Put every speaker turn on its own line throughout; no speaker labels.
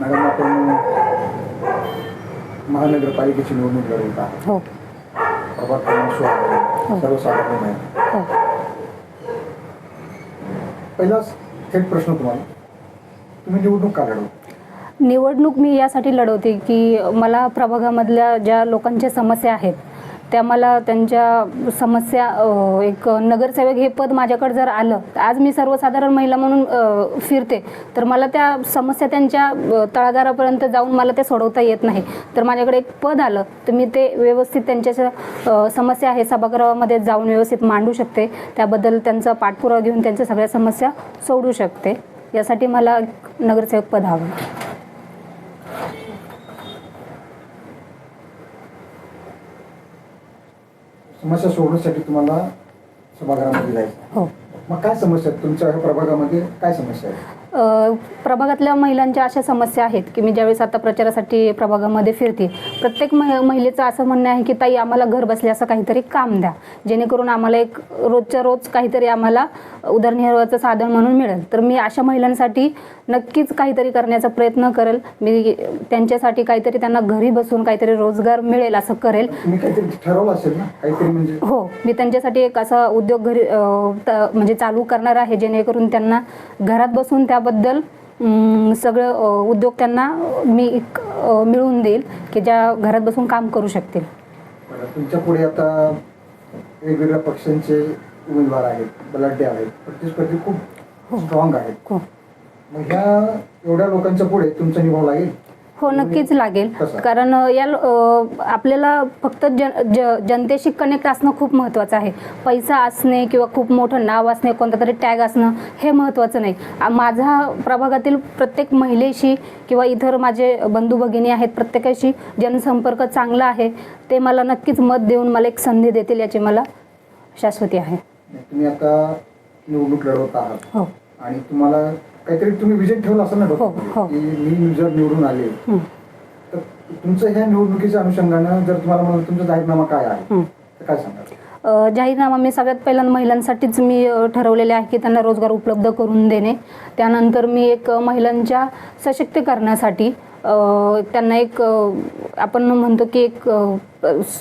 Madam, आपण महानगरपालिकेची निवडणूक लढवत आहात.
हो
प्रभाग क्रमांक 16 सर्वसाधारण आहे.
हो.
पहिला थेट प्रश्न तुम्हाला, तुम्ही निवडणूक का लढवता?
निवडणूक मी यासाठी लढवते की मला प्रभागामधल्या ज्या लोकांच्या समस्या आहेत त्या मला त्यांच्या समस्या एक नगरसेवक हे पद माझ्याकडे जर आलं तर आज मी सर्वसाधारण महिला म्हणून फिरते तर मला त्या समस्या त्यांच्या तळागाळापर्यंत जाऊन मला ते सोडवता येत नाही. तर माझ्याकडे एक पद आलं तर मी ते व्यवस्थित त्यांच्या समस्या आहे सभागृहामध्ये जाऊन व्यवस्थित मांडू शकते. त्याबद्दल त्यांचा पाठपुरावा घेऊन त्यांच्या सगळ्या समस्या सोडवू शकते. यासाठी मला नगरसेवक पद हवं.
समस्या सोडवण्यासाठी तुम्हाला सभागृहामध्ये जायचं.
हो.
मग काय समस्या आहेत तुमच्या प्रभागामध्ये, काय समस्या आहेत?
प्रभागातल्या महिलांच्या अशा समस्या आहेत की मी ज्यावेळेस आता प्रचारासाठी प्रभागामध्ये फिरते प्रत्येक महिलेचं असं म्हणणं आहे की ताई आम्हाला घर बसल्या असं काहीतरी काम द्या जेणेकरून आम्हाला एक रोजच्या रोज काहीतरी आम्हाला उदरनिर्वाहाचं साधन म्हणून मिळेल. तर मी अशा महिलांसाठी नक्कीच काहीतरी करण्याचा प्रयत्न करेल. मी त्यांच्यासाठी काहीतरी त्यांना घरी बसून काहीतरी रोजगार मिळेल असं करेल.
तुम्ही काहीतरी ठरवलं असेल ना काहीतरी, म्हणजे
हो, मी त्यांच्यासाठी एक असा उद्योग घरी म्हणजे चालू करणार आहे जेणेकरून त्यांना घरात बसून त्याबद्दल सगळं उद्योग त्यांना मी मिळवून देईल की ज्या घरात बसून काम करू शकतील.
तुमच्या पुढे आता वेगवेगळ्या पक्षांचे उमेदवार आहेत, बलाढ्य आहेत, प्रतिस्पर्धी खूप स्ट्रॉंग आहेत. मग ह्या एवढ्या लोकांच्या पुढे तुमचा निभाव लागेल?
हो, नक्कीच लागेल. कारण आपल्याला फक्त जनतेशी कनेक्ट असणं खूप महत्त्वाचं आहे. पैसा असणे किंवा खूप मोठं नाव असणे, कोणता तरी टॅग असणं हे महत्त्वाचं नाही. माझा प्रभागातील प्रत्येक महिलेशी किंवा इतर माझे बंधू भगिनी आहेत प्रत्येकाशी जनसंपर्क चांगला आहे. ते मला नक्कीच मत देऊन मला एक संधी देतील याची मला शाश्वती आहे.
तुम्ही आता निवडणूक लढवत आहात.
हो.
आणि तुम्हाला काहीतरी तुम्ही विजन ठेवला असेल ना की मी जर निवडून आले तर तुमचं ह्या निवडणुकीच्या अनुषंगानं जर तुम्हाला म्हणलं तुमचा जाहीरनामा काय आहे तर काय सांगाल?
जाहीरनामा मी सगळ्यात पहिल्यांदा महिलांसाठीच मी ठरवलेले आहे की त्यांना रोजगार उपलब्ध करून देणे. त्यानंतर मी एक महिलांच्या सशक्तीकरणासाठी त्यांना एक आपण म्हणतो की एक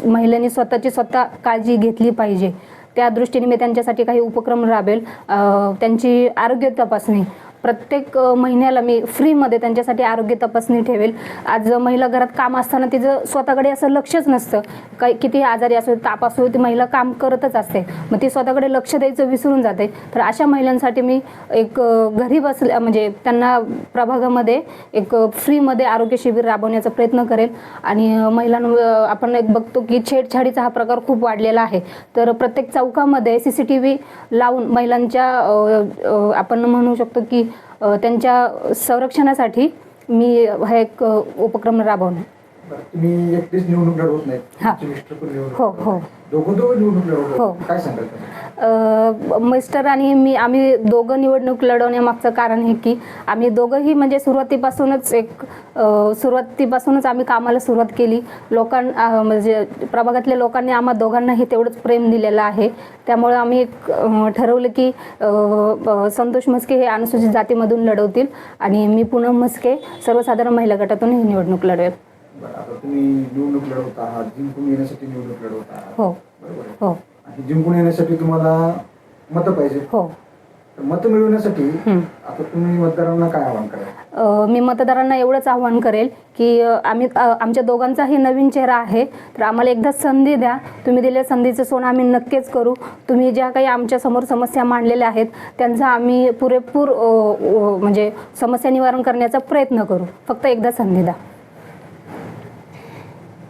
महिलांनी स्वतःची स्वतः काळजी घेतली पाहिजे त्या दृष्टीने मी त्यांच्यासाठी काही उपक्रम राबवेल. त्यांची आरोग्य तपासणी प्रत्येक महिन्याला मी फ्रीमध्ये त्यांच्यासाठी आरोग्य तपासणी ठेवेल. आज महिला घरात काम असताना तिचं स्वतःकडे असं लक्षच नसतं. किती आजारी असो, ताप असो, ती महिला काम करतच असते. मग ती स्वतःकडे लक्ष द्यायचं विसरून जाते. तर अशा महिलांसाठी मी एक घरी बसल्या म्हणजे त्यांना प्रभागामध्ये एक फ्रीमध्ये आरोग्य शिबिर राबवण्याचा प्रयत्न करेल. आणि महिलांना आपण एक बघतो की छेडछाडीचा हा प्रकार खूप वाढलेला आहे. तर प्रत्येक चौकामध्ये CCTV लावून महिलांच्या आपण म्हणू शकतो की त्यांच्या संरक्षणासाठी मी हा एक उपक्रम राबवणार.
तुम्ही एकटीच निवडणूक लढवत नाही?
हो हो.
दोघं निवडणूक लढवत, काय सांगाल?
मिस्टर आणि मी आम्ही दोघं निवडणूक लढवण्यामागचं कारण हे की आम्ही दोघंही म्हणजे सुरुवातीपासूनच आम्ही कामाला सुरुवात केली. म्हणजे प्रभागातल्या लोकांनी आम्हा दोघांनाही तेवढंच प्रेम दिलेलं आहे. त्यामुळे आम्ही एक ठरवलं की संतोष म्हस्के हे अनुसूचित जातीमधून लढवतील आणि मी पूनम म्हस्के सर्वसाधारण महिला गटातून ही निवडणूक लढवेल.
आता तुम्ही निवडणूक लढवत आहात, जिंकून येण्यासाठी निवडणूक लढवत आहात.
हो.
बरोबर.
हो.
आणि जिंकून येण्यासाठी तुम्हाला मतं पाहिजे.
हो.
मतं मिळवण्यासाठी आता तुम्ही मतदारांना काय आवाहन कराल?
मी मतदारांना एवढंच आवाहन करेल की आमच्या दोघांचाही नवीन चेहरा आहे. तर आम्हाला एकदा संधी द्या. तुम्ही दिलेल्या संधीचं सोनं आम्ही नक्कीच करू. तुम्ही ज्या काही आमच्या समोर समस्या मांडलेल्या आहेत त्यांचा आम्ही पुरेपूर म्हणजे समस्या निवारण करण्याचा प्रयत्न करू. फक्त एकदा संधी द्या.